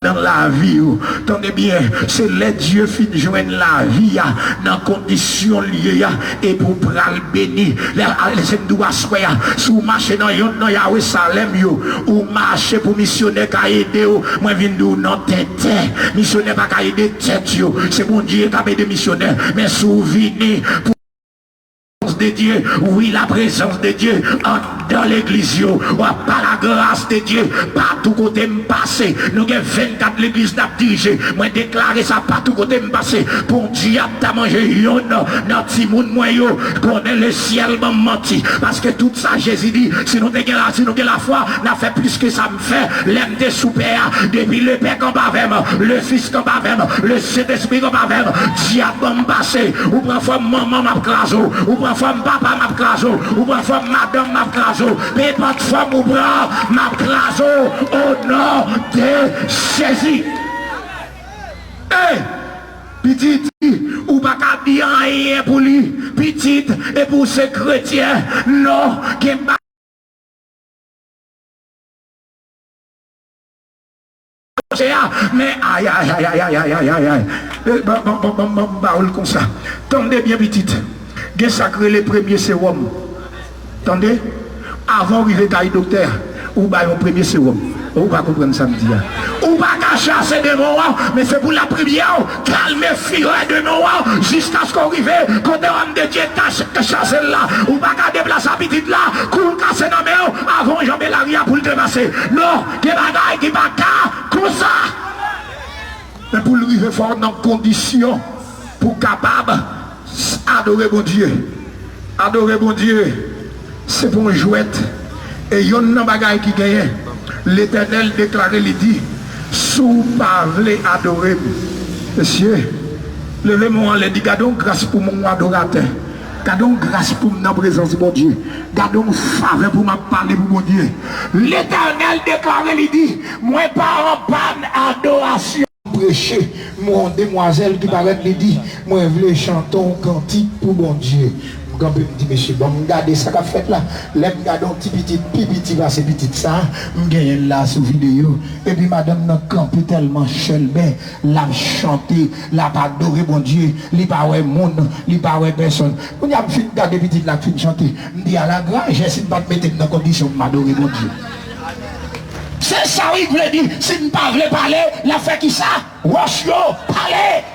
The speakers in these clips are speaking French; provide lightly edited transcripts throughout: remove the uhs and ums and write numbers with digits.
dans la vie, tenez bien, c'est les dieux fin joindre la vie dans condition liée et pour pral béni les doigts soya sous marcher dans Yahweh Salem ou marcher pour missionnaire qui aider moi viens de non tête missionnaire pas qui aider tête c'est mon Dieu qui a aidé missionnaire mais souvenez pour de Dieu, oui la présence de Dieu dans l'église, par la grâce de Dieu, partout côté me passer, nous avons 24 l'église n'a dirigé, moi déclaré ça partout côté me passer, pour Dieu a mangé yon, dans petit monde moi yo, connaît le ciel m'a menti, parce que tout ça Jésus dit, si nous avons la foi, n'a fait plus que ça me fait, l'aime des soupers, depuis le Père qu'on va vers le Fils qu'on va vers le Saint-Esprit qu'on va vers, Dieu a me passer, ou parfois maman m'a craso, ou parfois papa m'a craso, ou parfois madame m'a craso, mais pas de femme ou bras m'a craso au nom de Jésus. Petite, ou pas qu'à dire rien pour lui, petite, et pour ces chrétiens, non, qui mais aïe aïe aïe aïe aïe aïe aïe aïe comme ça. Tendez bien petite. Gen sacré les premiers sérum. Attendez, avant d'arriver à docteur, ou bah un premier sérum. Ou pas comprendre ça me dit. Ou pas qu'à chasser des mots, mais c'est pour la première, calmer filet de mots, jusqu'à ce qu'on arrive, quand l'homme de Dieu t'a chassé là, ou pas qu'à déplacer la petite là, qu'on casse dans mes avant Jean Bélaria pour le dépasser. Non, qu'il bagaille qui va comme ça. Mais pour arriver fort dans condition, pour capable adorer bon Dieu. Adorer bon Dieu, c'est pour une jouette. Et il y a un bagage qui gagne. L'Éternel déclaré, il dit, sous parler adorer. Monsieur, levez-moi, il dit, gardons grâce pour mon adorateur. Gardons grâce pour ma présence de mon Dieu. Gardons faveur pour ma parler pour mon Dieu. L'Éternel déclaré, il dit, moi pas en panne adoration. Prêcher, mon demoiselle qui paraît, il dit, moi je veux chanter un cantique pour mon Dieu. Quand je me dis, monsieur, bon, regardez ça qu'a fait là, l'aime garder un petit va c'est petit ça, je gagne là sur vidéo, et puis madame n'a campé tellement chelbé, l'a chanté, l'a pas adoré bon Dieu, il pas ouais monde, il pas ouais personne. On a fini de garder petit la fin chanter, je dis à la grâce, j'essaie de pas te mettre dans condition de m'adorer bon Dieu. C'est ça oui, vous voulez dire, si ne pas parler, la fait qui ça? Wash yo, parler!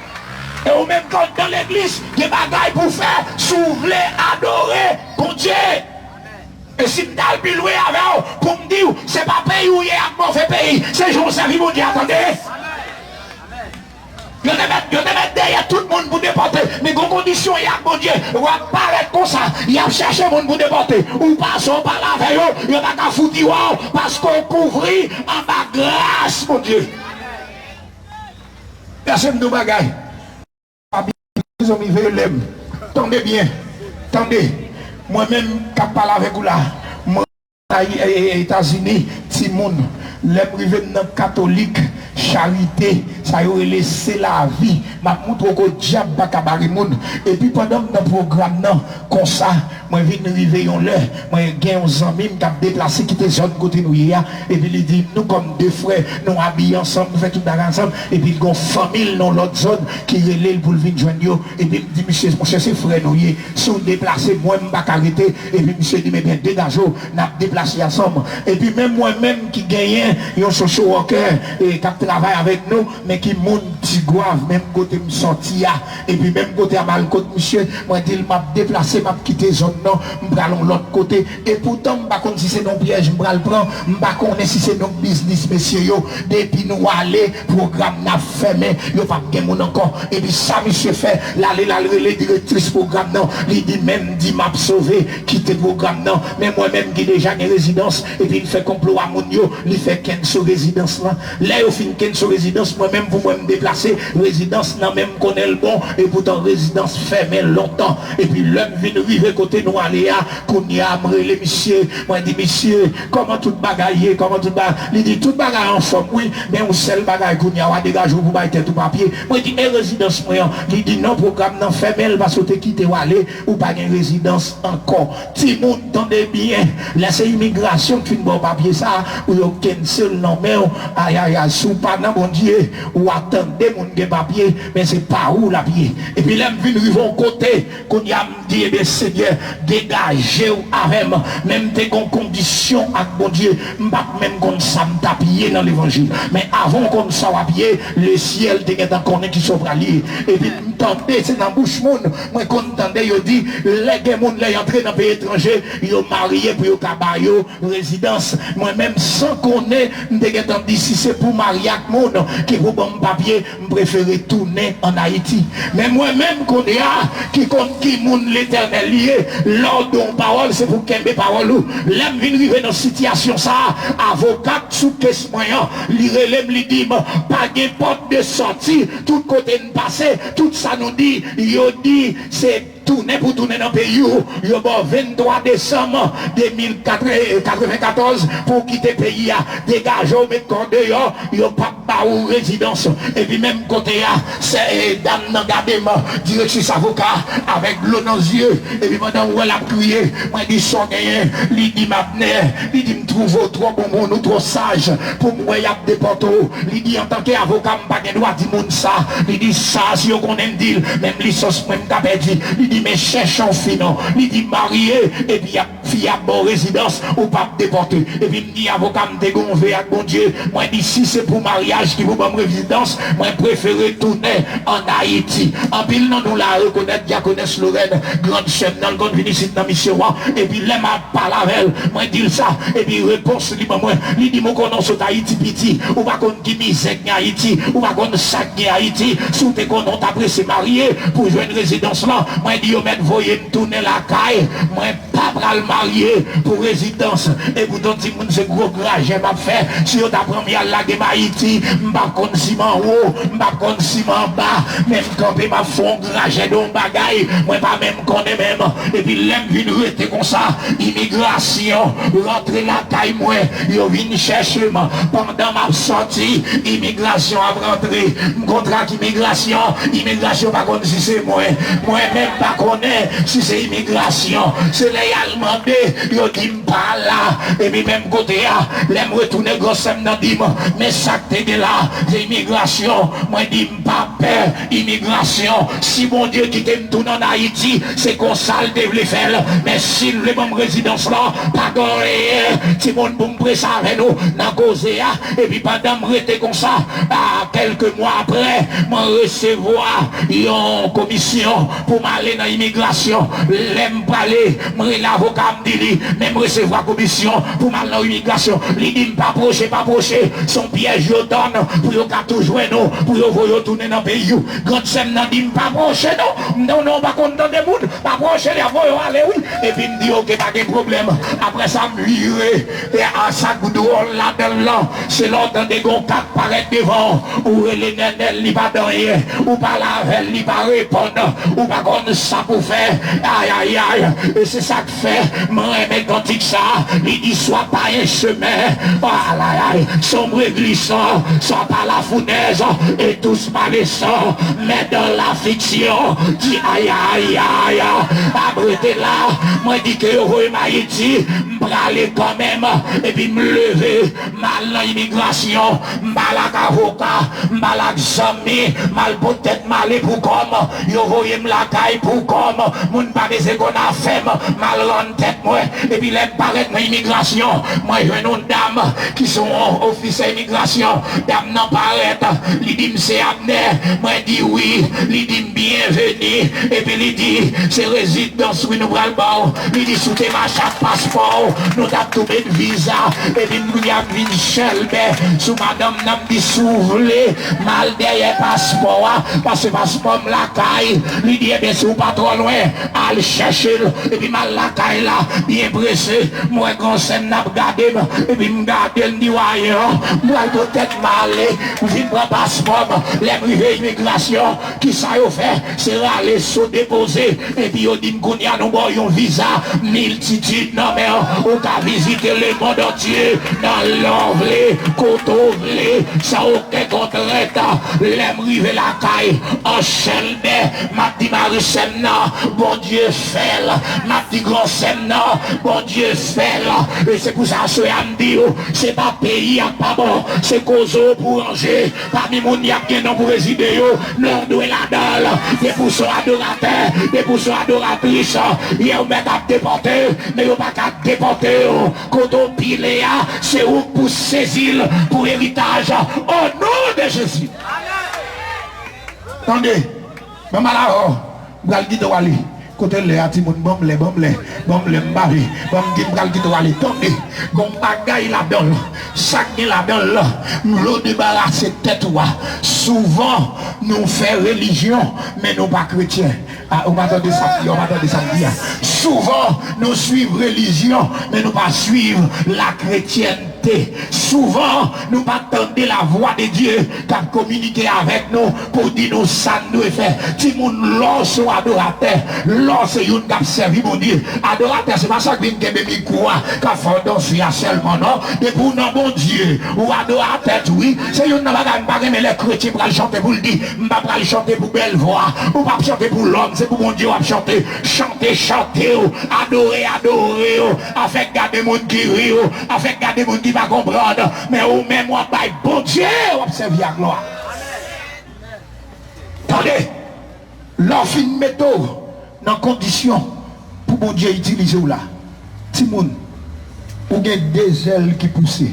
Et au même temps dans l'église, il y a des bagailles pour faire, s'ouvrir, adorer, bon Dieu. Et si vous avez le louer avec vous, pour me dire, c'est pas pays où il y a un mauvais pays, c'est je vous servis, mon Dieu, attendez. Vous devez mettre derrière tout le monde pour déporter. Mais vos conditions, il y a bon Dieu, vous apparaître comme ça, il y a cherché le monde pour déporter. Ou passons par la veille, il n'y a pas qu'à foutre, parce qu'on couvrit en bas grâce, mon Dieu. Personne de bagaille. Tendez bien, tendez. Moi-même, qui parle avec vous là, moi, aux États-Unis, Timoun, les privés catholiques, charité, ça y a laissé la vie. Ma montre au diable bakabari moun. Et puis pendant le programme, comme ça, moi, je viens arriver en l'heure, moi, j'ai un ami qui a déplacé, qui était zone côté nous, et puis il dit, nous, comme deux frères, nous habillons ensemble, nous faisons tout ensemble, et puis il y a une famille dans l'autre zone qui relève pour le venir joindre, et puis il dit, monsieur, mon cher, c'est frère, nous, sont déplacés, moi, je ne vais pas arrêter, et puis monsieur dit, mais bien, dégagez, nous avons déplacé ensemble, et puis même moi-même qui gagne, un social worker, et qui travaille avec nous, mais qui monte petit grave, même côté me sortir, et puis même côté à mal côté, monsieur, moi, il m'a déplacé, m'a quitté zone. Non, je vais aller de l'autre côté. Et pourtant, je ne sais pas si c'est nos pièges, je vais le prendre. Je ne sais pas si c'est nos business, messieurs. Depuis nous aller, le programme n'a fermé. Il n'y a pas de monde encore. Et puis ça, monsieur fait, les directrices programme, non. Il dit même, dit m'a sauvé, quitter le programme, non. Mais moi-même, qui déjà une résidence, et puis il fait complot à mon yo, il fait qu'une sur résidence là. Là, il fait qu'une sur résidence, moi-même, pour moi me déplacer, résidence, non, même connaît le bon, et pourtant, résidence fermée longtemps. Et puis l'homme vient arriver côté nous aller à qu'on y a les messieurs, moi dis messieurs, comment tout bagaille, comment tout bagaille, il dit tout bagaille en forme, oui, mais on seul bagaille qu'on y a dégager pour bailler tout papier. Moi dis et résidence moi, il dit non programme non fermé, elle va sauter quitter ou aller ou pas une résidence encore. Si vous entendez bien, laissez immigration qui ne bon papier ça ou aucun seul non mais aïe aïe sous pas pas dans bon Dieu, ou attendez mon papier, mais c'est pas où la pied. Et puis là, je viens de côté, qu'on y a dit, eh Seigneur, dégagez-vous avec moi, même des conditions avec bon Dieu, même comme ça, m'tapiller dans l'évangile. Mais avant qu'on soit pied, le ciel, t'es qu'on est qui sont liés. Et puis, m'tendez, c'est dans bouche monde, moi, qu'on entendait, il dit, les gens, les entrés dans le pays étranger, ils ont marié pour cabayo, résidence. Moi-même, sans qu'on ait, dit, si c'est pour marier avec monde, qui pour bon papier, je préfère tourner en Haïti. Mais moi-même, qu'on est là, qui compte qui monde l'éternel lié, l'ordre de parole, c'est pour qu'elle ait parole. L'aime venir dans une situation, ça, avocat sous caisse moyen, l'irélève, lui dit, pas de porte de sortie, tout côté de passé, tout ça nous dit, il dit, c'est tourner pour tourner dans le pays. Il y a 23 décembre 2094 pour quitter le pays. Dégager au mettre corps dehors, il n'y a pas de résidence. Et puis même côté, c'est dame dans gardement, directrice avocat, avec l'eau dans les yeux. Et puis pendant où elle a crié, moi je dis son gagné, il dit m'abner, il dit me trouve trop bon ou trop sage pour moi y a des poteaux. Il dit en tant qu'avocat, je n'ai pas le droit de dire ça. Il dit ça, si on connaît me dire, même licence, même perdu. Il dit mais cherchons finon, il dit marié, et puis il y a fille à bonne résidence ou pas déporté. Et puis il dit avocat me dégonvé avec mon Dieu. Moi dit si c'est pour mariage qui vous bonne résidence, moi préfère tourner en Haïti. En pile non nous la reconnaître, diaconesse Lorraine, grande chef dans le grand ici dans mission. Et puis là m'a parlé avec elle, moi dit ça, et puis réponse lui moi, il dit mon connaisse sur Haïti petit, ou pas qu'on qui misère Haïti, ou pas qu'on sac Haïti, sous tes connaissances après c'est marié pour jouer une résidence là. Moi dit yo met voyer me tourner la caille, moi pas le marié pour résidence. Et vous dites que c'est gros grage m'a fait. Si on t'apprend à la de Haïti, m'pas contre ciment haut, m'pas contre ciment bas, même quand m'a fond grage dans bagaille, moi pas même connaît même. Et puis l'aime vient rester comme ça, immigration, rentrer la caille moi, yo vient chercher moi pendant ma sortie, immigration a rentré, contrat immigration pas contre si c'est moi même pas connaît si c'est immigration, c'est les Allemands, ils disent pas là, et puis même côté là, les retourner gossem dans dit mais ça t'es là, c'est immigration, moi dis pas peur, immigration, si mon Dieu qui t'aime tout en Haïti, c'est qu'on sale de le faire, mais si le même résidence là, pas rien, si mon bon presse avec nous, dans cause et puis pendant me rester comme ça, quelques mois après, moi recevoir une commission pour m'aller dans l'immigration, l'aime parler, moi l'avocat me dit, même recevoir commission pour m'aller dans l'immigration, il dit pas approcher, son piège je donne pour yon toujours nous, pour yon voyer tourner dans le pays. Quand c'est n'a dit pas approcher non, pas content des monde, pas approcher les voyons aller oui, et puis me dit ok pas de problème. Après ça me virer et à sa goudron là-dedans, c'est l'ordre des gars qui paraît devant, ou les nénels li pas dans rien, ou pas la veille li pas répondre, ou pas comme ça pour faire, aïe, et c'est ça que fait, moi mais quand il ça, il dit soit pas un chemin, aïe, sombre et glissant, soit pas la fournaise, et tous malaisants, mais dans la fiction, dit aïe, abrité là, moi dit que je Haïti, m'braler quand même, et puis me lever, mal dans l'immigration, mal à avocat, mal à zami, mal peut-être mal pour comme, yo voyez la caille pour comme, moun pas des qu'on a fait, mal en tête moi, et puis les paraître dans l'immigration, moi je une dame qui sont officiers d'immigration, dame n'en paraît, il dit c'est Abner, moi dit oui, il dit bienvenue, et puis il dit c'est résidence oui nous bras le bord, il dit sous tes machins passeport, nous t'as trouvé de visa, et puis nous y a vu une chelbe, sous madame n'a dit soufflé, mal derrière passeport, parce que passeport la caille, il dit bien sûr pas trop loin, à le chercher, et puis mal la caille là, bien pressé, moi quand c'est n'a regardé, et puis me garder le niwayon, moi peut-être mal, vite prendre passeport, les privés immigration, qui ça y fait, c'est aller se déposer, et puis on dit qu'on y a nous un visa, multitude, non mais on va visiter le monde entier, dans l'envelé, côte-ouvré, ça aucun contrainte, l'aime river la caille, en chelbe, ma dit Marie-Semna, bon Dieu fait, ma dit grand forcément, non, bon Dieu fait là. Et c'est pour ça que je dis, c'est pas pays à pas bon, c'est cause pour ranger. Parmi mon y a bien non pour résider, non, nous la dalle, des poussons adorateurs, des poussons adoratrices, ils mettent à déporter, mais ils pas qu'à déporter. Quand on pile, c'est où pour saisir, pour héritage, au nom de Jésus. Attendez, maman là, vous allez dire de aller. Côté les atimoun, bon les mbari, bon gibral qui doit aller tomber, bon bagaille là-dedans, sac là-dedans, nous débarrasser tête ou souvent nous faisons religion, mais nous pas chrétiens. On va attendre ça, on va attendre ça. Souvent nous suivons religion, mais nous pas suivre la chrétienté. Souvent nous pas attendre la voix de Dieu qui a communiqué avec nous pour dire nous ça nous fait. Si nous lançons adorateur, lorsque vous avez servi mon Dieu, adorateur, c'est pas ça que vous avez mis quoi, qu'à faire danser seulement, non? Et pour non, bon Dieu, ou adorateur, oui, c'est une pas mais les chrétiens pour chanter pour le dire, pas pour chanter pour belle voix, ou pas chanter pour l'homme, c'est pour mon Dieu à chanter, chanter, adorer, afin garder mon qui rit, afin garder mon qui va comprendre, mais ou même, moi, bon Dieu, observe la gloire. Attendez, l'offre une méthode. Dans condition pour bon Dieu utiliser là. Timoun, ou avez des ailes qui poussent.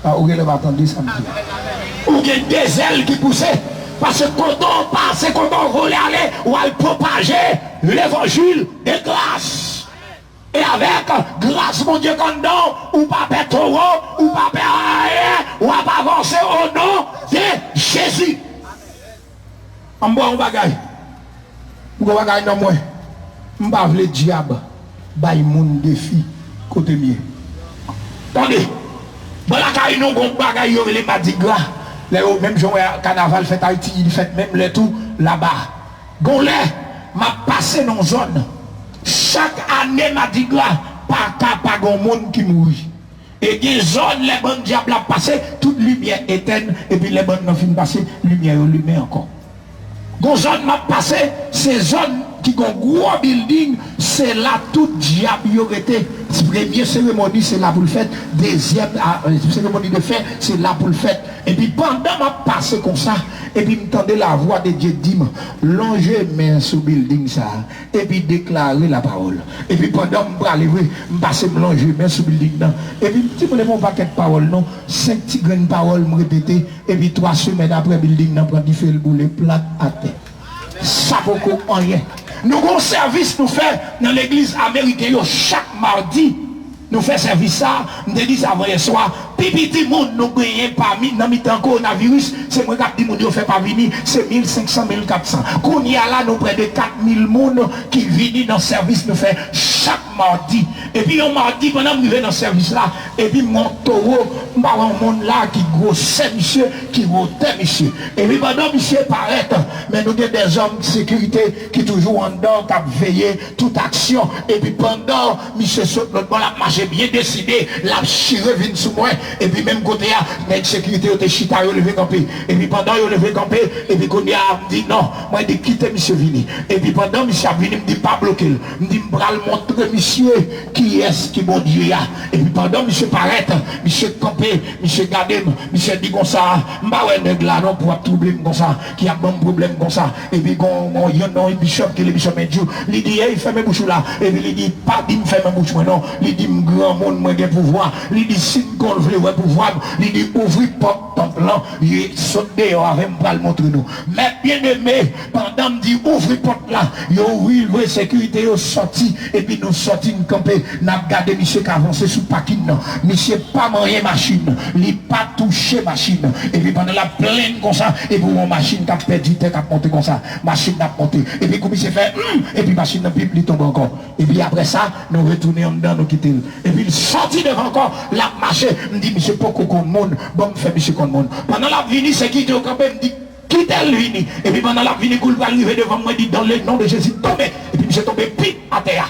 Ou avez attendre samedi. Ou avez des ailes qui poussent. Parce que quand on passe, quand on voulait aller, ou à propager l'évangile de grâce. Et avec grâce, mon Dieu, quand on, ou pas perdre trop, ou pas perdre rien, ou pas avancer au nom de Jésus. En bon bagaille. Ou bagaille non moins. M'pa vle diable bay moun défi côté mieux. Attendez. Voilà quand nous gon bagay yo les Mardi Gras. Les même jour carnaval fait Haïti, il fait même les tout là-bas. Gon lè m'a passé dans zone. Chaque année Mardi Gras pas gon monde qui mourit. Et des zones les bonnes diable a passé toute lumière éteinte et puis les bonnes non fin passer lumière encore. Gon zone m'a passé ces zones qui ont un gros building, c'est là tout diable y aurait été. Première cérémonie, c'est là pour le faire. Deuxième cérémonie de fête, c'est là pour le faire. Et puis pendant ma passé comme ça, et puis m'entendais la voix de Dieu dit, longer main sur le building ça, et puis déclarer la parole. Et puis pendant me passer longer main sur le building là. Et puis petit peu mon paquet de paroles non, 5 petites grandes paroles me répéter, et puis 3 semaines après le building là, prend du feu le boulet plat à terre. Ça beaucoup rien. Nous avons service nous fait dans l'église américaine chaque mardi. Nous faisons service ça, nous disons avant hier soir, petit monde nous gagnons parmi dans le coronavirus, c'est moi qui dis nous fait pas venir, c'est 1500, 1400. Quand il y a là, nous près de 4000 personnes qui viennent dans le service, nous faisons chaque mardi. Et puis on mardi, pendant que nous venons dans le service là, et puis mon taureau, un monde là qui grossait monsieur, qui rotait monsieur. Et puis pendant que monsieur paraît, mais nous avons des hommes de sécurité qui toujours en dehors, qui veillent toute action. Et puis pendant monsieur saute notre bon la marche bien décidé, la chiré vient sous moi, et puis même côté à la sécurité, il chita, il levé campé, et puis pendant il levé campé, et puis quand il a dit non, moi je dis quitter monsieur Vini, et puis pendant monsieur a venu, me dit pas bloquer, me dit me montrer monsieur qui est-ce qui bon Dieu a, et puis pendant monsieur paraît, monsieur campé, monsieur gardé, monsieur dit comme ça, m'a ouais nèg là non pour troubler comme ça, qui a bon problème comme ça, et puis quand il y a un bishop qui est le bishop Medjou, il dit il fait mes bouches là, et puis il dit pas dit me faire mes bouches non, il dit grand monde moi j'ai pouvoir, il dit si qu'on veut ouais pouvoir, il dit ouvrir porte temple là, il saute dehors avec me le montrer nous. Mais bien aimé, pendant me dit ouvrir porte là, yo oui le sécurité yo sorti et puis nous sorti nous camper, n'a regardé monsieur qui avancer sous parking non, monsieur pas moyen machine, il pas touché machine et puis pendant la pleine comme ça et puis mon machine qui a perdu tête qui a monté comme ça, machine n'a monté et puis comme il s'est fait et puis machine n'a plus tombe encore et puis après ça nous retourner en dedans nous quitter et puis il sorti devant encore la marché me dit monsieur pourquoi qu'on monde bon me fait monsieur qu'on monde pendant la venue c'est qui au campé me dit quitte le vini et puis pendant la venue il va arriver devant moi dit dans le nom de Jésus tombé et puis monsieur tombé pile à terre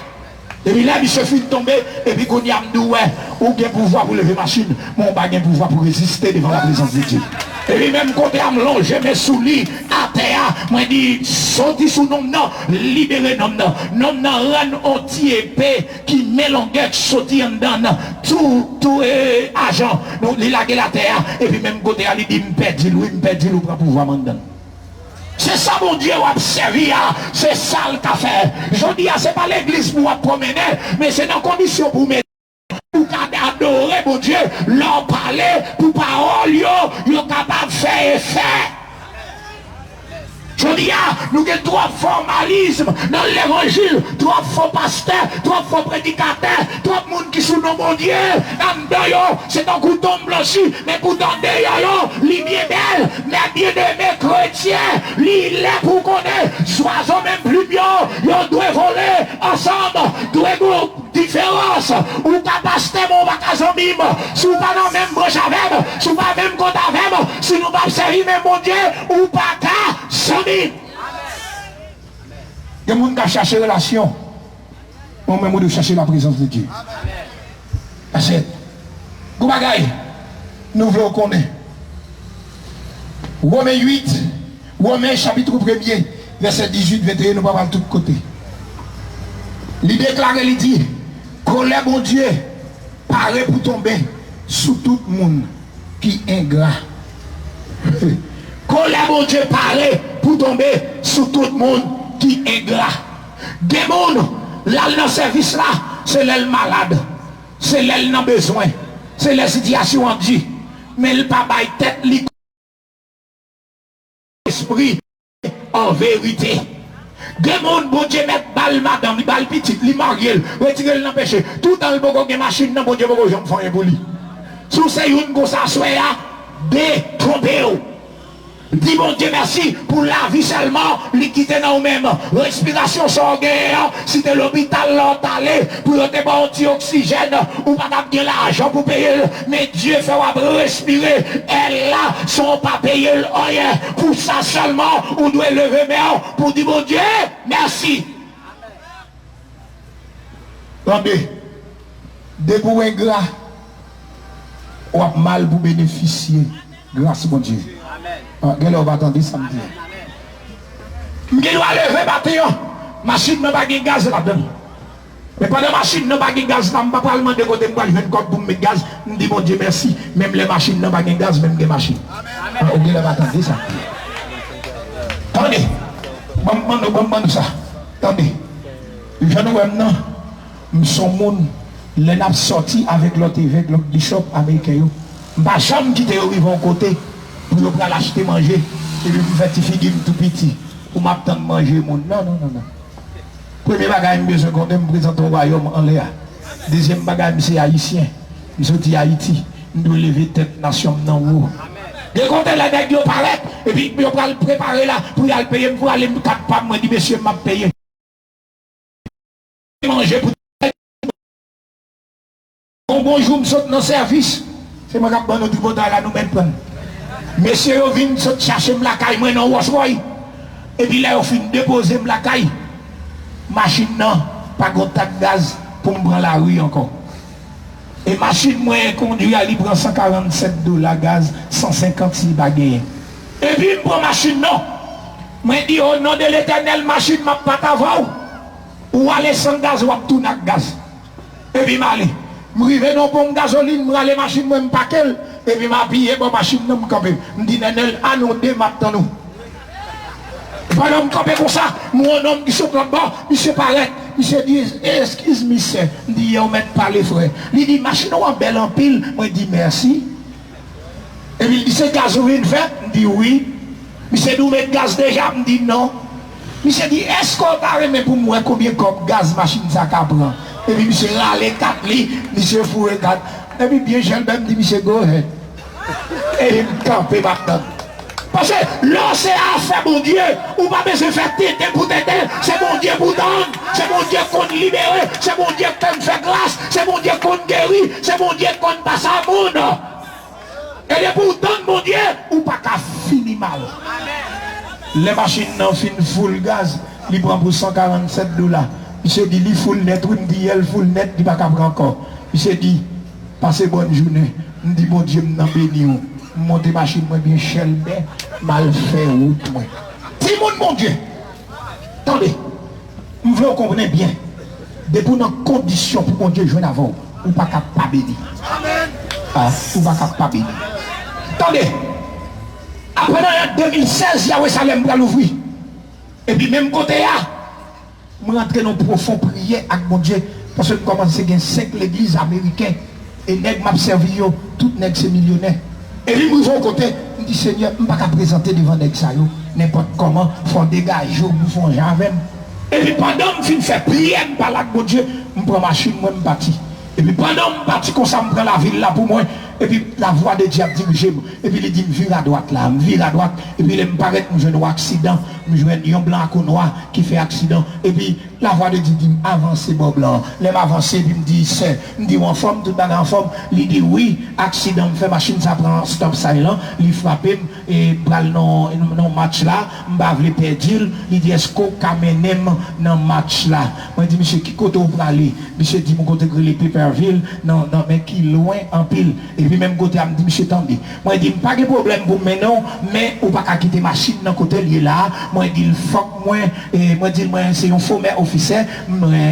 et puis là monsieur fit tomber et puis qu'on y a me dit ouais ou bien pouvoir pour lever machine mon pas gain pouvoir pour résister devant la présence de Dieu. Et puis même quand je me longe mes souliers à terre, moi dis sorti sous nom non, libéré nom non, nom non rend anti épée qui mélange sorti en dedans tout agent, donc il a la terre et puis même côté il dit me perdre lui pour pouvoir m'en donner. C'est ça mon Dieu a servi, c'est ça le café. Je dis c'est pas l'église pour promener, mais c'est dans condition pour mettre. Pour adorer mon Dieu, leur parler, pour parole, yo capable de faire effet. Je dis, nous avons trois formalismes dans l'évangile, trois faux pasteurs, trois faux prédicateurs, trois monde qui sont dans mon Dieu. C'est un couteau blanchi, mais pourtant d'ailleurs, il bien belle, mais bien de mes chrétiens, il est pour connaître, sois même plus bien, ils doivent voler ensemble, doivent différence, ou ta pasteur mon bacazomim, si vous pas dans le même branche avec, si vous pas même compte avec, si nous pas servir même mon Dieu, ou pas qu'à samim. Il y a des gens qui cherchent relation, moi-même de chercher la présence de Dieu. Achète. Goubagaï, nous voulons connaître. Romains 8, Romains chapitre 1er, verset 18, 21, nous parlons de tous côtés. Il déclare, il dit, colère mon Dieu, paraît pour tomber sous tout le monde qui est ingrat. Colère mon Dieu, paraît pour tomber sous tout le monde qui est ingrat. Des gens, là, dans le service là, c'est l'aile malade, c'est l'aile dans besoin, c'est la situation en dit, mais le papa est tête, l'esprit, en vérité. Des gens, bon Dieu, mettre balle madame, balle petite, li marié, retirer l'empêcher. Tout dans le bon de machine, bon Dieu, bon Dieu, me font un bouli. Sous ces une go s'assoit, détromper. Dis bon Dieu merci pour la vie seulement, l'équité dans nous-mêmes. Respiration sans guerre, si t'es l'hôpital là, t'allais pour te bon oxygène, ou pas bien l'argent pour payer, mais Dieu fait respirer. Elle là, sont pas payer rien. Pour ça seulement, on doit lever main pour dire bon Dieu, merci. Attendez, dès pour un gras, on a mal pour bénéficier. Grâce mon Dieu. Amen. On va attendre samedi. Je dois lever bâtiment. Machine n'a pas de gaz là-dedans. Mais pas de machine n'a pas de gaz. Je ne vais pas demander côté de moi, je vais pour mettre gaz. Je dis mon Dieu merci. Même les machines n'ont pas de gaz, même les machines. On va attendre ça. Attendez. Bon, ça. Attendez. Je ne vois pas. Nous sommes les nappes sortis avec l'autre évêque, l'autre bishop américain. Ma chambre qui était arrivé en côté pour l'acheter manger et puis vous faites figure tout petit pour m'attendre manger mon non. Premier bagage je besoin qu'on me présente au royaume en l'air. Deuxième bagage c'est haïtien. Je suis Haïti. Nous devons lever tête nation dans haut. Dès qu'on est là nèg yo paraît et puis on va le préparer là pour aller payer pour aller me capable moi dit monsieur m'a payé. Manger pour bonjour me saute dans service. C'est moi qui ai bon du bon là nous même. Monsieur vient chercher la caille moi dans Roche-Roy. Et puis là on fin déposer la caille. Machine non, pas contact gaz pour me prendre la rue encore. Et machine moi conduit à lui prend $147 gaz, 156 bagages. Et puis me prend machine non. Moi dit au nom de l'Éternel machine m'a pas t'avoir. Ou aller sans gaz ou tout n'a gaz. Et puis m'aller. Je suis dans une gasoline, je suis machine, je suis paquet, et puis je suis dans machine, je suis campé. Je dis, ah non, démarre nous. Pendant que je campé comme ça, mon homme qui se prend bas, il se paraît, il se dit, excuse-moi, je dis, on met pas les frères. Il dit, machine, on est belle en pile, moi je dis, merci. Et puis il dit, c'est gasoline fait, je dis, oui. Il se dit, vous mettez gaz déjà, je dis, non. Il se dit, est-ce qu'on a remis pour moi combien de gaz machine ça prend? Et puis, monsieur râle 4 lits, monsieur fourré 4. Et puis, bien, j'ai même dit, monsieur, go ahead. Et il me campe maintenant. Parce que l'océan a fait mon Dieu, ou pas besoin de faire tête pour tête, c'est mon Dieu pour donner, c'est mon Dieu qu'on libère, c'est mon Dieu qu'on fait grâce, c'est mon Dieu qu'on guérit, c'est mon Dieu qu'on passe à monde. Et pour donner mon Dieu, ou pas qu'à finir mal. Les machines n'ont fin full gaz, ils prennent pour $147. Il se dit, il full net, il dit, il full net, il ne va pas prendre encore. Il se dit, passez bonne journée. Il dit, bon Dieu, m'en béni. monter machine moi bien chelbe, mal fait route moi. Ti moun mon Dieu. Attendez. Vous voulez comprendre bien. Depuis dans condition pour mon Dieu joindre avant, ou pas capable béni. Amen. Ah, ou pas capable béni. Attendez. Après 2016, Yahweh Salem va l'ouvrir. Et puis même côté là, je rentre dans une profonde prière avec mon Dieu. Parce que je commence à gagner 5 l'église américaine. Et nèg m'a servi, tout nèg c'est millionnaire. Et puis je vais côté, je dis Seigneur, je ne peux pas présenter devant nèg ça, n'importe comment, il faut dégager, il faut jamais. Et puis pendant que je fais prière, je parle avec mon Dieu, je prends ma machine, je me bâtis. Et puis pendant que je bâtis comme ça, je prends la ville là pour moi. Et puis la voix de Dieu dirige. Et puis il dit, je vire à droite là, je vire à droite. Et puis il me paraît que je joue un accident. Je joue un blanc à noir qui fait accident. Et puis la voix de Dieu dit, avancez, Bob blanc. Je m'avance, puis me dit, c'est. Je dis, en forme, tout en forme. Il dit, oui, accident, me fait machine, ça prend stop silent. Il frappe, et pral dans match là, je vais perdre. Il dit, est-ce qu'on camène dans match là? Moi, je dis, monsieur, qui côté vous aller? Monsieur dit, mon côté les Pepperville, non, mais qui loin en pile. Et puis même côté, je dis, monsieur, attendez. Moi, je dis, pas de problème pour maintenant, mais on va pas quitter machine dans côté lié là. Moi, je dis, fuck moi, et moi, je dis, moi, c'est un faux maire officier,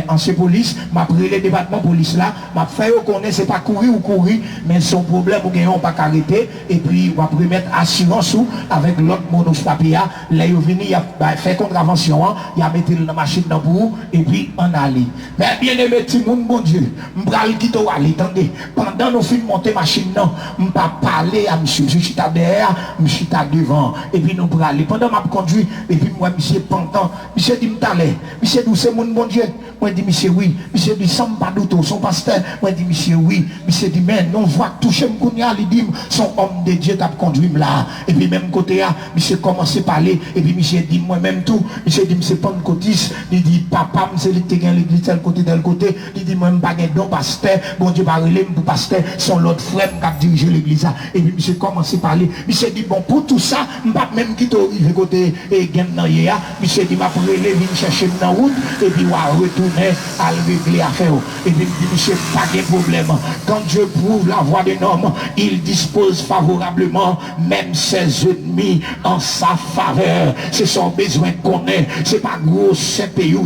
ancien police, m'a pris le département police là, m'a fait reconnaître, c'est pas courir ou courir, mais son problème, ou on pas arrêter, et puis on va remettre assurance avec l'autre monofrapia, là, il venu, il a fait contravention, il a mis dans la machine dans pour et puis on allait. Mais bien aimé, petit monde, bon Dieu, m'bral qui to aller, attendez, pendant nous films monter machine, non, m'pas parler à monsieur, je suis derrière, je suis devant, et puis nous braler. Pendant m'a conduit, et puis moi, monsieur Pantan, monsieur dit m'taler, monsieur dit c'est mon bon Dieu, moi dit monsieur oui, monsieur dit sans pas doute, son pasteur, moi dit monsieur oui, monsieur dit mais non, voit toucher m'kounia, il dit son homme de Dieu t'a conduit là, et puis même côté là, monsieur commence à parler, et puis monsieur dit moi-même tout, monsieur dit monsieur Pentecôtiste, il dit papa, monsieur il te gagne l'église tel côté, il dit moi pas gagne don pasteur, bon Dieu pas relève pour pasteur, son l'autre frère qui a dirigé l'église là, et puis monsieur commence à parler, monsieur dit bon pour tout ça, pas même qui t'arrive côté et gagne dans hier, monsieur dit m'a pour relève venir chercher dans route, et puis va retourner à régler affaire, et puis dit monsieur pas de problème, quand Dieu prouve la voix d'un homme, il dispose favorablement même ses ennemis en sa faveur. C'est son besoin qu'on ait. C'est pas gros pays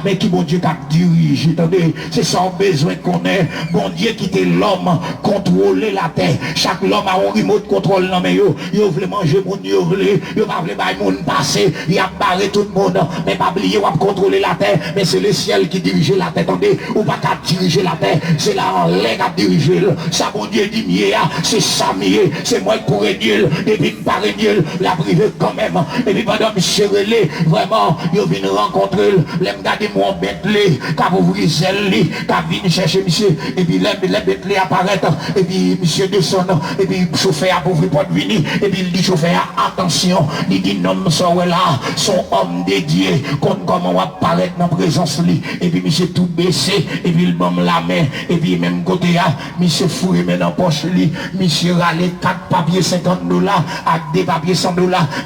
mais qui bon Dieu qui dirige. C'est son besoin qu'on ait. Bon Dieu qui était l'homme contrôler la terre. Chaque homme a un remote contrôle dans mais yo voulait manger mon yo pas voulait bailler mon passer, il a barré tout le monde, mais pas oublier ou contrôler la terre, mais c'est le ciel qui dirige la terre. Attendez, ou pas qu'à diriger la terre, c'est là en l'air à diriger. Ça bon Dieu dit c'est ça mieux, c'est moi qui pourrais dire, et puis par Dieu la privé quand même. Et puis pendant que relais, vraiment, il vient rencontrer, l'aime garder mon Bentley, quand vous ouvrir celle li, quand vient chercher monsieur, et puis l'aime Bentley apparaît, et puis monsieur descend, et puis chauffeur a ouvrir porte venir, et puis il dit chauffeur attention, il dit non, son là, son homme dédié, comment on va apparaître dans la présence li, et puis monsieur tout baissé, et puis il bombe la main, et puis même côté là, monsieur fouille dans la poche li, monsieur râle 4 papiers $50, avec des papiers $100,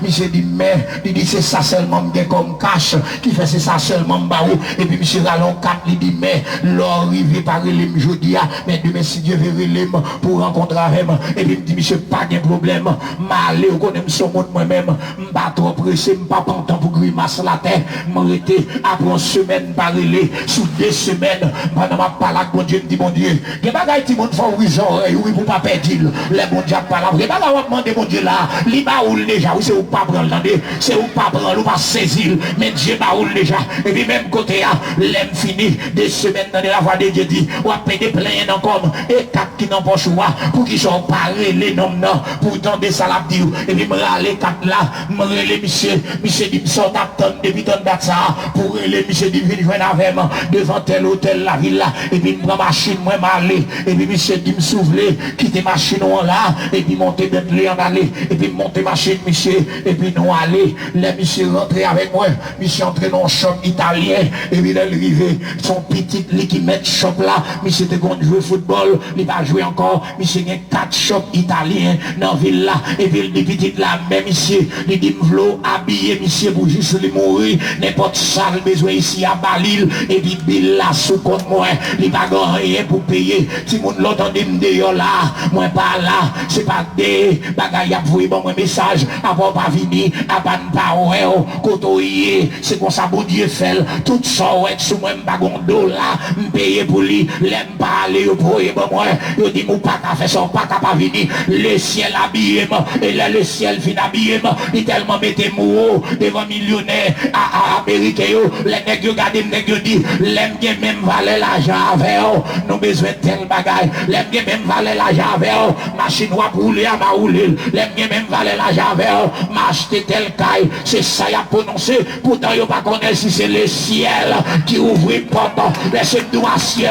monsieur dit mais, il dit c'est ça seulement comme cash, qui fait c'est ça seulement barou, et puis monsieur râle 4, il dit mais, l'arrivée par les jeudi, mais demain si Dieu veut les pour rencontrer avec moi, et puis il dit monsieur pas de problème, m'aller au connaître son monde moi-même, m'pas trop pressé, m'pas pas temps pour grimace la terre, m'arrêter après une semaine par les, sous 2 semaines, pendant ma parole avec mon Dieu, me dit mon Dieu, il y a bagaille qui monte faut ouvrir oreilles, oui pour pas perdre, les bon Dieu pas là, il y a bagaille on demande mon Dieu là, il baoule déjà, oui c'est ou pas prendre, c'est ou pas prendre, ou pas saisir, mais Dieu baoule déjà, et puis même côté là, l'aime fini, 2 semaines dans la voix de Dieu dit, ou à payer plein encore, et 4 qui n'ont pas choix, pour qu'ils soient parés les noms non, pour tendre ça la dire, et puis me râler 4 là, me râler monsieur dit me sort d'attendre depuis ton date ça, pour râler monsieur dit venir joindre avec moi, devant tel hôtel la ville là, et puis me prend machine moi m'aller, et puis monsieur dit me souffler, quitter machine là, et puis monter Bentley en aller, et puis monter machine monsieur, et puis nous aller, les monsieur rentrer avec moi, monsieur entrer dans le shop italien, et puis il arrivé, son petit lit qui met shop là, monsieur te going jouer football, il va jouer encore, monsieur a 4 shops italiens dans la ville là, et puis il dit petit là, même monsieur, il dit m'vlo habillé monsieur pour juste lui mourir, n'importe ça le besoin retourner ici à Balil, et puis Bill là sous compte moi, il pas rien pour payer. Si mon l'entendez me dire là, moi pas là, c'est pas des bagailles à vous bon un message, avant pas venir, avant pas ouais, côtoyer, c'est comme ça bon Dieu fait, tout ça ouais, sous moi m'bagon dollar, m'payer pour lui, l'aime pas aller au pour bon moi, je dis mon pas qu'à faire ça, pas qu'à pas venir, le ciel habillé, et là le ciel fin habillé, il tellement mettez moi devant millionnaires à Amérique, les nègres regardent, les nègres disent, l'aime bien même valer l'argent avec nous besoin de tel bagaille, l'aime bien même valer l'argent avec machine va rouler à ma rouler, l'aime bien même valer l'argent avec m'acheter tel caille, c'est ça y a prononcé, pourtant il pas connaître si c'est le ciel qui ouvre porte, laissez-nous assurer,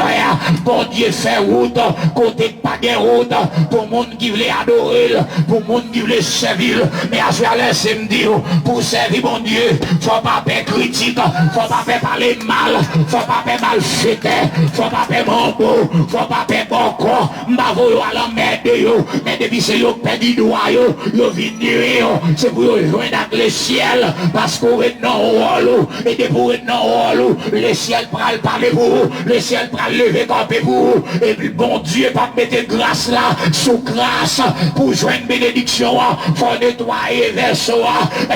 bon Dieu fait route, côté pas de route, pour monde qui voulait adorer, pour monde qui voulait servir, mais à ce laisser me dire, pour servir mon Dieu, faut pas faire critique, faut pas faire parler mal, faut pas faire mal fêter, faut pas faire mon beau, faut pas faire bon corps, m'avo yo à l'emmerde yo, mais depuis c'est yo perdu droit yo venir c'est pour yo joindre avec le ciel, parce qu'on est dans rôle, et de pour être dans rôle, le ciel pral parler pour vous, le ciel pral lever camper pour vous, et puis bon Dieu pas mettre grâce là, sous grâce, pour joindre bénédiction, faut nettoyer verso,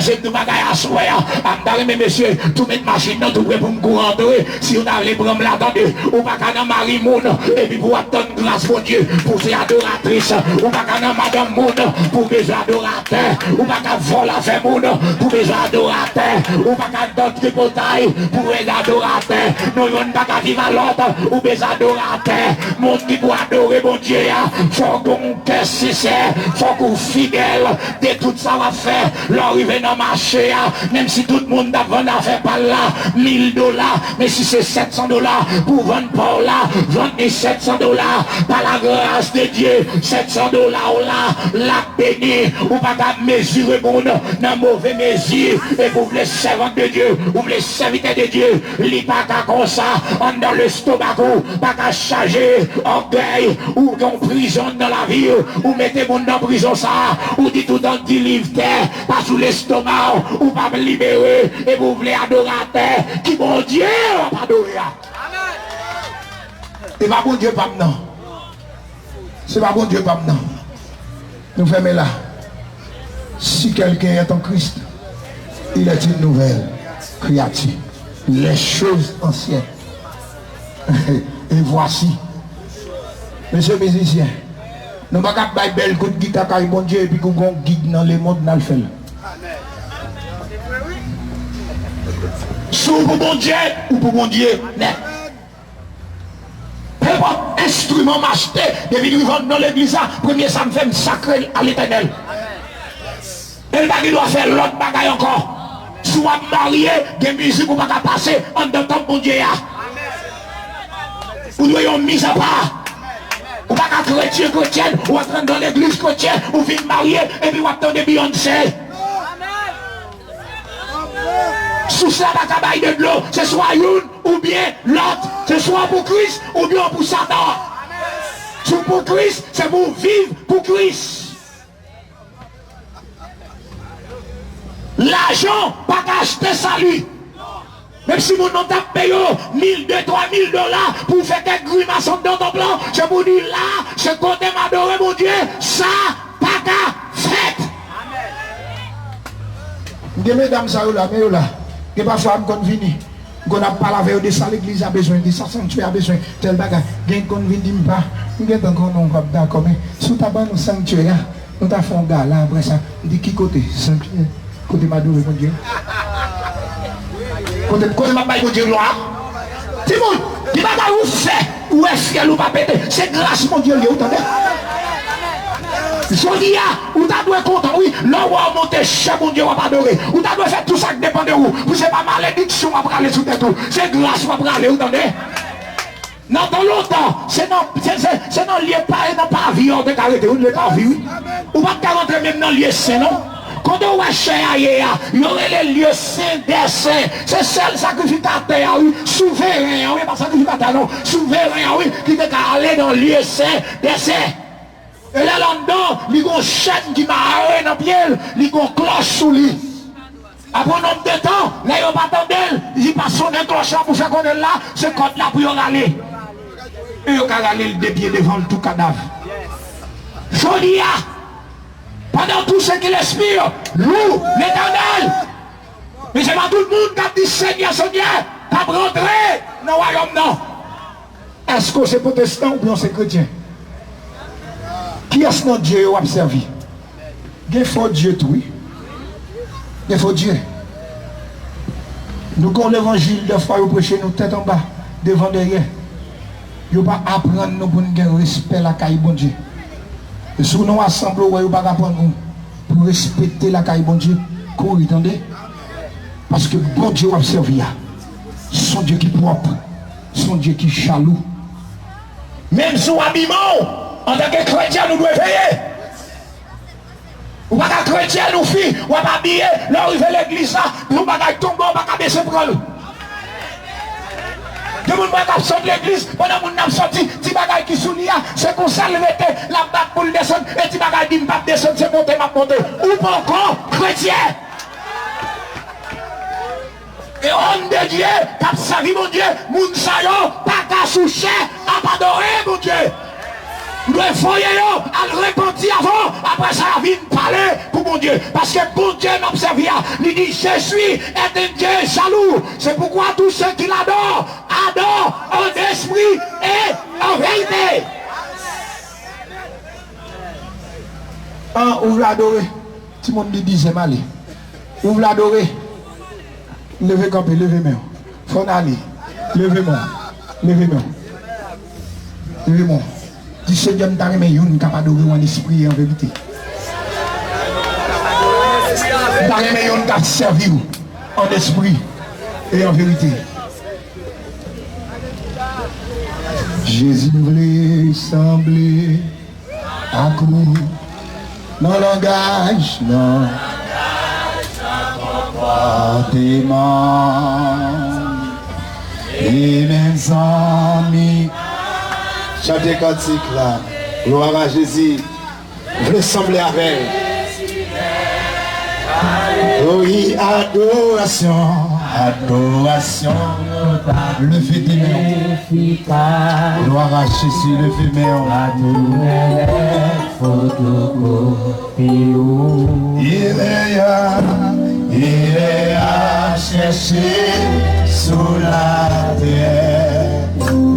c'est tout bagaille à souhait, mais monsieur, tout mettre machine dans tout prêt pour me courir, si on a les bras là, attendez, ou pas qu'à Marie Moun, et puis pour attendre grâce pour Dieu, pour ces adoratrices, ou pas qu'à Madame Moun, pour mes adorateurs, ou pas qu'à voler à faire Moun, pour mes adorateurs, ou pas qu'à d'autres tripotailles, pour mes adorateurs, nous ne pas qu'à vivre à l'autre, ou mes adorateurs, mon qui pour adorer mon Dieu, faut qu'on cœur sincère, faut qu'on fidèle, de tout ça va faire, l'arrivée dans le marché, même si tout le monde a vendu à faire par là, $1000, mais si c'est $700 pour vendre par là, vendre $700 par la grâce de Dieu, $700 là, la béni, ou pas qu'à mesurer bon dans mauvais mesure, et pour les servants de Dieu, ou les serviteurs de Dieu, li pas qu'à comme ça, on dans le stomac, pas qu'à charger orgueil, ou qu'on prison dans la vie, ou mettez mon dans prison ça, ou dit tout dans 10 livres terre, pas sous l'estomac, ou pas me libérer, et vous voulez adorateur, qui bon Dieu, on va adorer. C'est pas bon Dieu pas maintenant. C'est pas bon Dieu pas maintenant. Nous fermons là. Si quelqu'un est en Christ, il est une nouvelle créature. Les choses anciennes. Et voici. Monsieur musicien, nous ne pouvons pas faire belle coup de guitare car bon Dieu et puis qu'on guide dans le monde dans le fait. Soit pour bon Dieu ou pour bon Dieu. Instrument m'acheter, depuis que vendre dans l'église, premier ça me fait me sacrer à l'éternel. Et le bagage doit faire l'autre bagaille encore. Soit marié, des musiques ou pas qu'à passer en dedans de mon Dieu. Ou doyons mis à part. Ou pas qu'à chrétienne, ou entrer dans l'église chrétienne, ou vient marier, et puis ou attendre Beyoncé. Sous ça, la cabaye de l'eau, c'est soit une ou bien l'autre. C'est soit pour Christ ou bien pour Satan. C'est pour Christ, c'est pour vivre pour Christ. L'argent, pas qu'acheter salut. Même si mon nom t'a payé 1 000, 2 000, 3 000 $ pour faire des grimaces dans ton plan, je vous dis là, je compte m'adorer mon Dieu, ça, pas qu'à fait. Mesdames, ça là, mais là. Et parfois, quand on vient, on n'a pas lavé de ça, l'église a besoin de ça, sanctuaire a besoin, tel bagage. Quand on vient, dit pas, on est encore non comme d'accord, mais sous ta bonne sanctuaire, on t'a fait un gars là, après ça, on dit qui côté sanctuaire, côté Madou, mon Dieu. Côté Madou, mon Dieu, gloire. Timon, il va pas vous faire, ou est fier ou pas péter, c'est grâce, mon Dieu, vous entendez? Zodia, ou t'as dû être content, oui, là où on monte chez mon Dieu, on va adorer. Ou t'as dû faire tout ça qui dépend de vous. Vous c'est pas malédiction à prendre sous tête, c'est grâce à prendre, vous entendez? Non, dans longtemps, c'est non lié pas pavillon de carité, ou ne pas vu. Ou pas de rentrer même dans le lieu saint, non? Quand on va chez ailleurs, il y aurait les lieux saints des saints. C'est seul sacrificateur, oui, souverain, oui, pas sacrificateur, non, souverain, oui, qui peut aller dans le lieu saint des saints. Et là-dedans, il y a une chaîne qui m'a arrêté dans le pied, il y a une cloche sous lui. Après un nombre de temps, là, ils pas attendu, ils passent son clochard pour faire qu'on est là, ce code là pour y aller. Et ils ont aller le dépied devant tout cadavre. Jodia, pendant tout ce qui l'expire, loue l'éternel. Mais c'est pas tout le monde qui a dit Seigneur, Seigneur, pas rentrer dans le royaume, non. Est-ce que c'est protestant ou bien c'est chrétien? Qui est-ce que notre Dieu a servi? Il faut Dieu tout, oui. Il faut Dieu. Nous avons l'évangile de fois au prêcher nous tête en bas, devant derrière. Il ne faut pas apprendre nous pour nous respect la caille bon Dieu. Et si nous assemblons, il ne faut pas apprendre nous pour respecter la caille bon Dieu. Vous entendez? Parce que bon Dieu a servi. Son Dieu qui est propre. Son Dieu qui est chaloux. Même sous habillement, en tant que chrétien, nous devons veiller. Ou pas qu'un chrétien nous fit, ou pas habillé, là où il fait l'église là, nous pas tomber, ou pas baisser prendre. De moun pas sortir de l'église, pendant que nous avons sorti, petit bagay qui soulia, c'est qu'on s'est levé, la batte pour le descendre, et petit bagay dit, pas descendre, c'est monter, ma monter. Ou pas encore, chrétien. Et homme de Dieu, qui servi mon Dieu, moun sa yo, pas qu'à soucher, à pas adorer mon Dieu. Nous devons foyer à le repentir avant, après ça, il vient parler pour mon Dieu. Parce que bon Dieu m'a servi, il dit, je suis un Dieu jaloux. C'est pourquoi tous ceux qui l'adorent, adorent en esprit et en vérité. Ah, vous l'adorez. Tout le monde dit, c'est mal. Vous l'adorez. Levez campé, levez main. Faut aller. Levez moi. Levez moi. Levez moi. Dis Seigneur, je ne suis pas capable d'adorer en esprit et en vérité. Je ne suis pas servir en esprit et en vérité. Jésus voulait sembler à coup dans le langage, non. Comportement et mes amis. Chantez cantique là. Gloire à Jésus. Vous sembler avec. Oui, adoration. Adoration. Levez des mains. Gloire à Jésus, levez des mains. Il est à chercher sous la terre.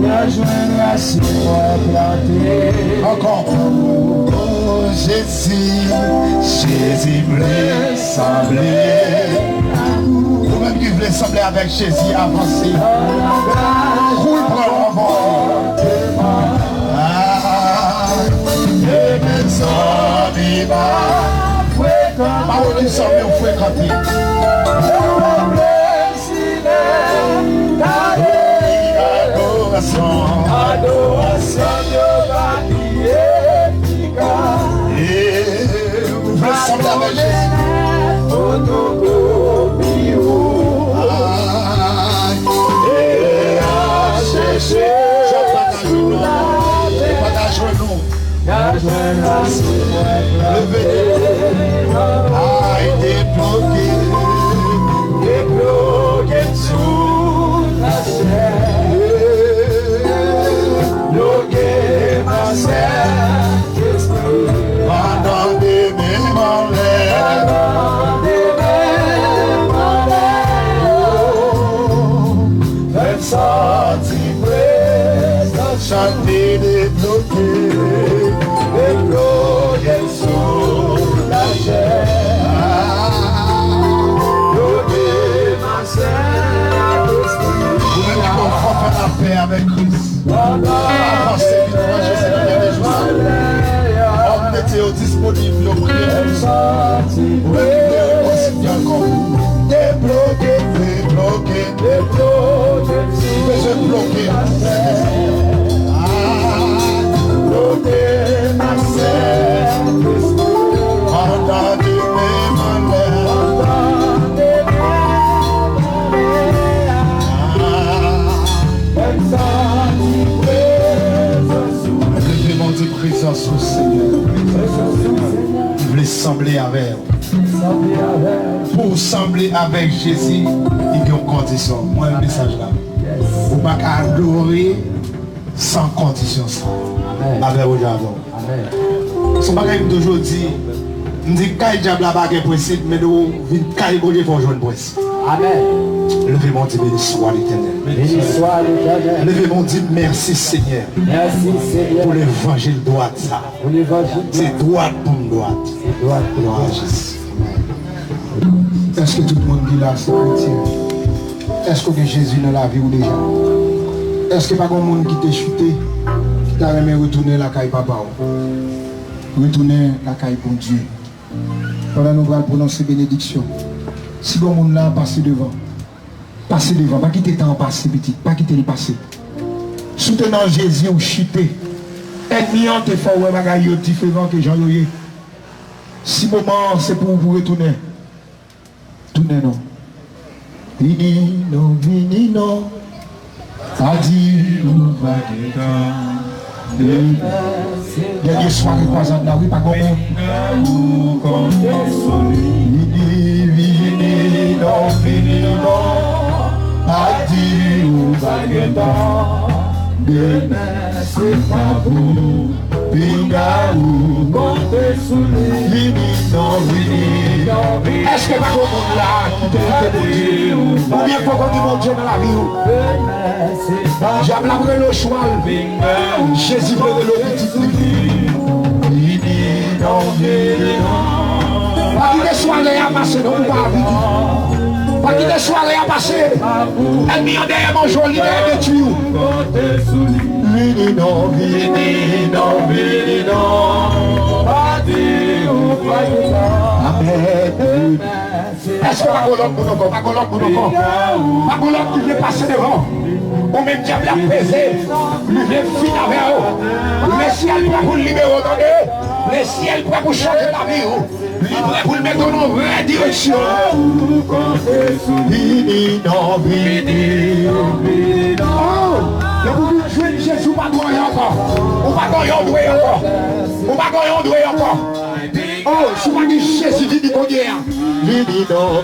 La joie s'y planter. Encore. Oh Jésus, Jésus voulait sembler. Vous-même qui voulez sembler avec Jésus, avancez. Roule pour l'enfant. Et mes amis, parole qui semble au fréquenter. Adoration et vous voulez sembler avec Jésus. Et à chercher débloqué sous la chair. Pendant des mêmes en l'air, faites sortir présent, chanter débloquer sous la chair. Bloquer ma chair. Vous venez qu'on fasse la paix avec Christ. Avancez vite, moi je sais qu'il y a des choses. Homme était disponible, le prier. Vous venez aussi bien encore. Débloquer. Je vais bloquer. Bloquer ma chair. Pendant du même en présence au Seigneur. Vous voulez sembler avec. Pour sembler avec Jésus, il y a une condition. Moi, le message là. Vous ne pouvez pas adorer sans condition. Avec vous, Amen. Ce bagage que toujours dit, on dit que le diable n'a pas de principe, mais nous venons de pour jouer un principe. Amen. Levez mon Dieu, béni soit l'Éternel. Béni soit l'Éternel. Levez mon Dieu, merci Seigneur. Merci Seigneur. Pour l'évangile droit ça. Pour l'évangile. C'est droit pour nous droit. C'est droit pour nous. Est-ce que tout le monde dit là, c'est chrétien? Est-ce que Jésus dans la vie ou déjà? Est-ce que pas un monde qui t'a chuté, qui t'a aimé retourner la caille papa? Retourner la caille pour Dieu. Pendant nous allons prononcer bénédiction. Si bon monde là, passez devant. Passez devant. Pas quitter le temps passé, petit. Pas quitter le passé. Soutenant Jésus ou chuté. Ennemi en te fait ouais bagaille différent que Jean Yoye. Si moment c'est pour vous retourner. Tournez non. Vini non. Adi ou va dernier soir croisant la rue pas comme vini non. Adi ou va demain c'est pas vous. Pinga ou vini non. Est-ce que pas comme on là qui te ou bien pourquoi tu montes dans la vie? J'aime après le choix. Jésus veut de l'eau petite. Pas qu'il est soirée à passer, non, pas qu'il est soirée à passer. Elle m'y en derrière mon joli derrière de tuyau. Vini non. Amen. Est-ce que pas qui vient passer devant? Ou même diable a pesé, lui vient finir avec eux. Le ciel prêt pour le libérer, attendez. Le ciel prêt pour changer la vie. Lui prêt pour le mettre dans une vraie direction. Vini non. Et vous jouez Jésus, pas gagner encore. On va gagner encore. On va gagner encore. Oh, si vous dites Jésus, vini pour dire. Vini non.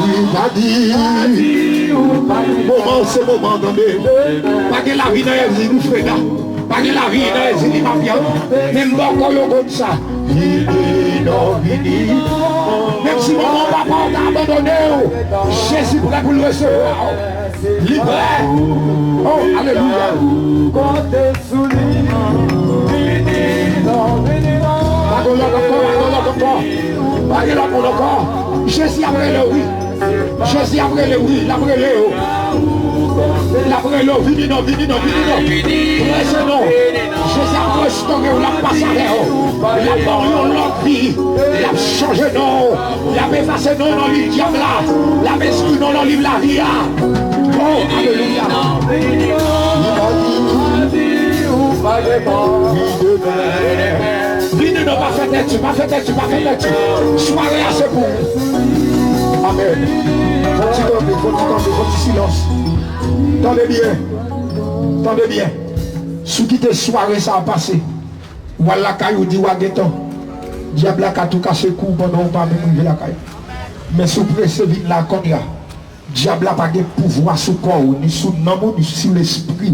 Il va dire. Moment, c'est moment, attendez. Pas que la vie dans les îles Freda. Pas que la vie dans les îles Mafia. Même encore comme ça. Vini non. Même si mon papa t'a abandonné, Jésus prêt pour le recevoir. Libre. Oh, alléluia. Pas que l'autre encore. Jésus après le oui. Jésus après le oui. L'après le haut. L'après le vini non. Reste non. Jésus a restauré ou l'a passé avec eux. Il a donné l'autre vie. Il a changé non. Il a effacé non dans le diable là. Il a exclu non dans le livre la vie là. Oh, alléluia. Vini non, pas fait tête. Soirée assez pour. Amen. Faut silence. Tendez bien. Sous qui te soirée ça a passé. Voilà caillou dit wageton. Diable a tout cassé cou pendant pas même la caille. Mais sous pressé vite la conia. Diable a pas de pouvoir sous corps ni sous nom ni sur l'esprit.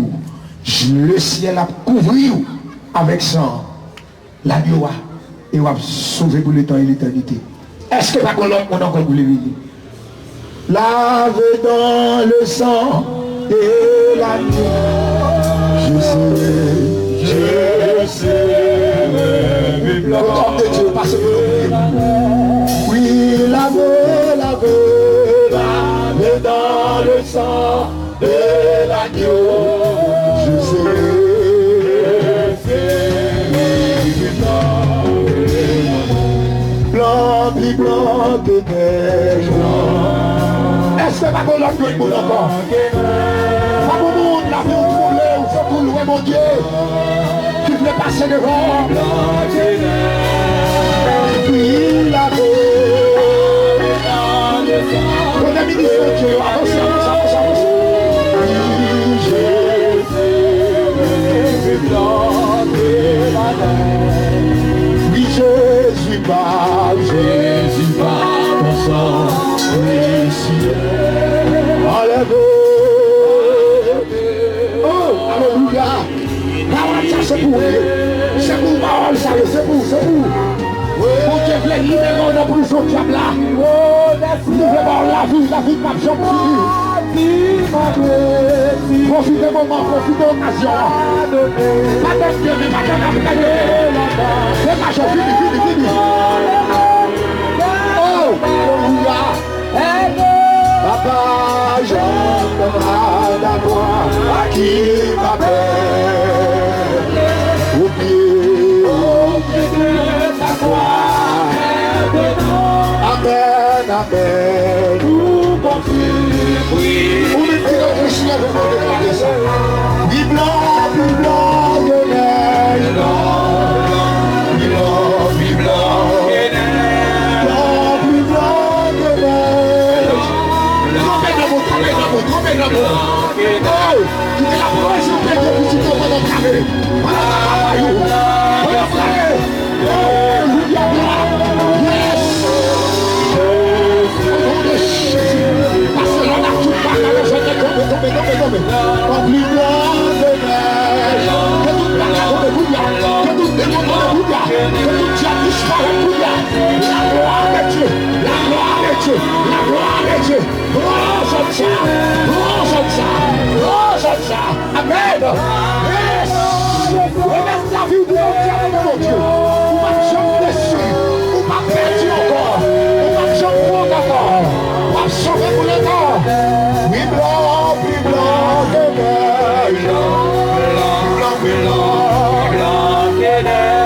Le ciel a couvert avec sang. L'agneau et va sauver pour le temps et l'éternité. Est-ce que pas qu'on a encore voulu vivre? Lavé dans le sang et l'agneau. Je sais, le temps de Dieu passe pour nous. Oui, lavé dans le sang de l'agneau. Je sais. Blanc de neige. Est-ce que pas qu'on l'a fait pour encore? Pas pour le monde, la vie où trouver, où faut pour louer mon Dieu. Tu voulais passer devant. Puis la vie. On a mis du feu, Dieu. Avance. Jésus blanc de la neige. Oui, Jésus va. Enlève. Oh, alléluia. Parole ça c'est pour vous. C'est pour parole ça, c'est pour. Pour Dieu voulait libérer dans prison diable là. Libérer la vie pas jamais finie. Profitez moment, profitez occasion. Pas de Dieu, mais pas de c'est pas fini. Oh, alléluia. Papa, j'entendrai d'avoir à qui m'appelle au pied de ta croix. Amen, amen. Nous confions, oui. Vous me direz que je suis avec vous déclarer ça. Plus blanc de neige. Plus blanc que neige. Plus blanc que neige. Trompez d'amour. Oh, il est la proche de Dieu pour se tomber dans le carré. Voilà la campagne. Voilà le carré. Alléluia. Yes. Parce que l'on a tout pas dans le jeu de tomber. En plus blanc de neige. Que tout pas là tombe bouilla. Que tout démon tombe bouilla. Que tout diable disparaît bouilla. La gloire de Dieu. La gloire de Dieu. La gloire de Dieu. Amen. Yes. Remercie la vie de mon Dieu. On va jamais dessus. On va perdre encore. On va jamais prendre encore. On va sauver pour les temps. Plus blanc que neige. Plus blanc que neige.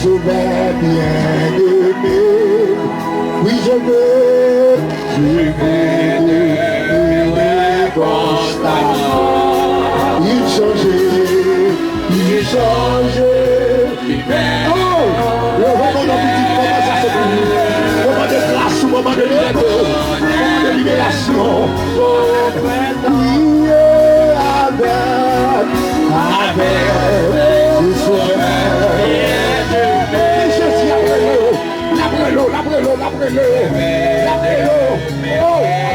Je vais bien aimer, oui je vais aimer constamment. Il changeait. Oh, le moment d'un petit moment ça se finit. Moment de grâce, moment de liberté, moment de libération. Oui, avec, je serai. L'abrelo. Oh,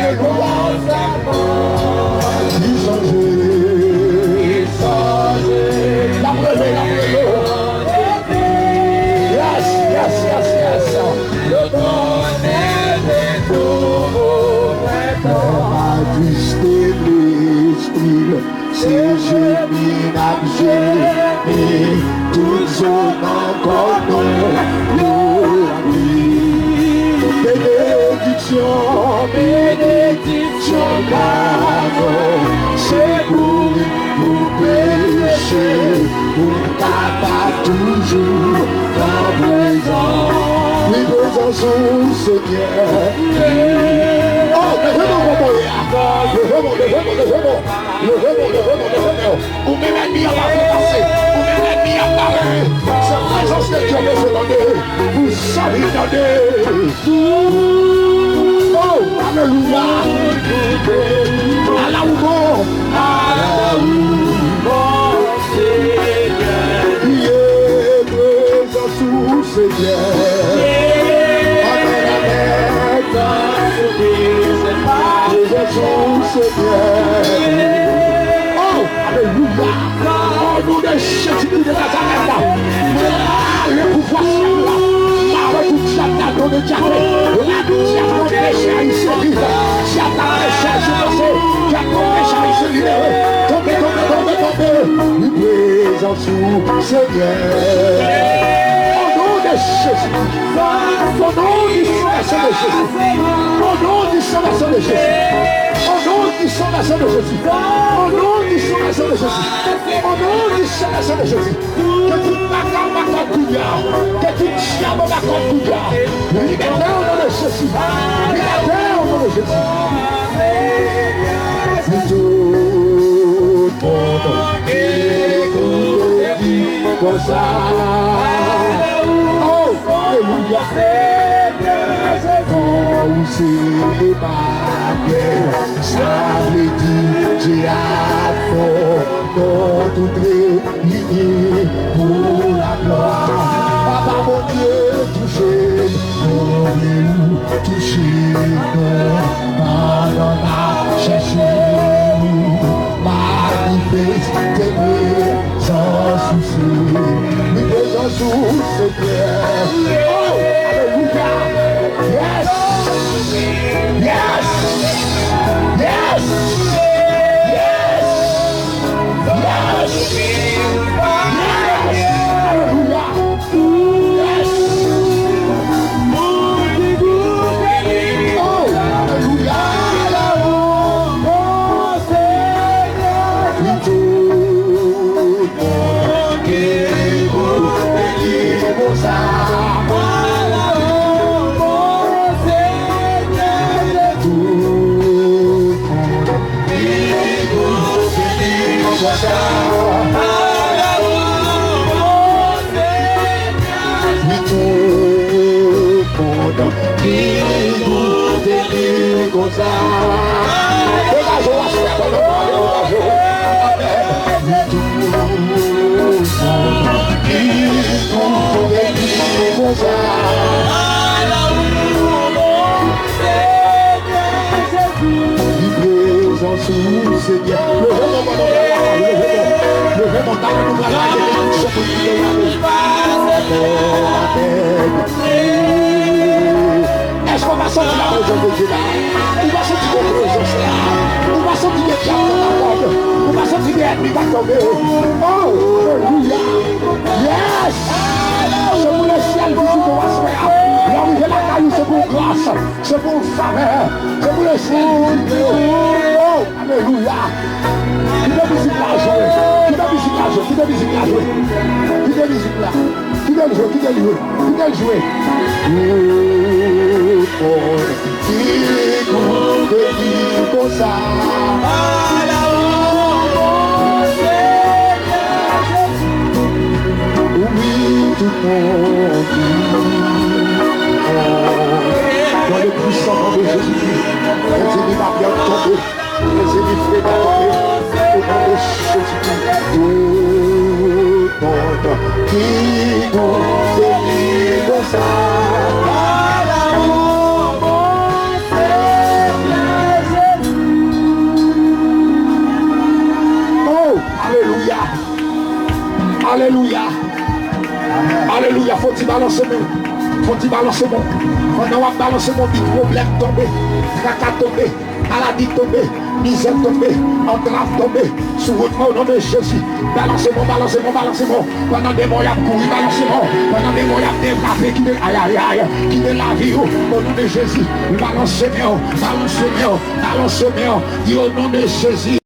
alléluia. Il changeait. L'abrelo. Yes. Le bonheur des nouveaux vêtements. Ma tristesse l'esprit, c'est génie, toute zone encore non. Bénédiction, pardon, c'est pour pécher, pour tabac toujours dans présent. Oui, présent sous Seigneur. Oh, le vraiment. Ou même l'ennemi a pas fait passer, ou même l'ennemi a parlé. Cette présence de Dieu me fait donner, vous savez donner. Alléluia. À la où Seigneur. Il est présent sous Seigneur. Amen. Présent sous Seigneur. Oh, alléluia. Oh, nous de Jésus de Nazareth. Le pouvoir là. De diable, la diable péché à y servir, diable péché à se passer, diable péché à y se libérer, tomber, nous présents sous Seigneur. Au nom de Jésus, au nom du sang de Jésus, au nom du sang de Jésus, au nom du sang de Jésus, au nom du sang de Jésus, au nom du sang de Jésus, que tout bacard bacard couillard, que tout diable bacard couillard, libérez au nom de Jésus, libérez au nom de Jésus. Tout le monde écoute. comme ça. Oh, alléluia. Quand c'est pas ça veut dire j'ai fort dans toutes les lignes pour la gloire. Papa mon Dieu, touché, touché, pardon, cherché, manifeste, t'aimer sans souci, mais sans souci, oh, alléluia, yes, yes, yes, yes, yes, alléluia. Est-ce qu'on va sentir la présence de Dieu là? On va sentir la présence là. On va sentir les diables dans la porte. On va sentir les ennemis qui vont tomber. Oh, alléluia. Yes. C'est pour le ciel qui se doit se faire. L'arrivée la caillou, c'est pour grâce. C'est pour faveur. C'est pour le ciel. Oh, alléluia. Qui de musique là jouer? Qui de musique là jouer? Qui de musique là jouer? Qui de musique là? Qui de jouer? Qui de jouer? Qui de jouer? Qui compte dire comme ça? Oui, tout le monde. Dans le puissant nom de Jésus-Christ, les ennemis va bien tomber. Les ennemis frères va tomber. Au nom de Jésus-Christ, tout le monde qui compte dire comme ça. Alléluia. Alléluia. Faut-il balancer mon? Faut-il balancer mon? On va balancer mon petit problème tomber. Tracas tomber. Maladie tomber. Misère tomber. Entrave tomber. Sous votre nom au nom de Jésus. Balancez-moi, balancez-moi, balancez-moi. Pendant des mots, il y a couru, balancez-moi. Pendant des mots, il y a développé qui de aïe aïe aïe. Qui de la vie au nom de Jésus. Balancez-moi, balancez-moi, balancez-moi. Dis au nom de Jésus.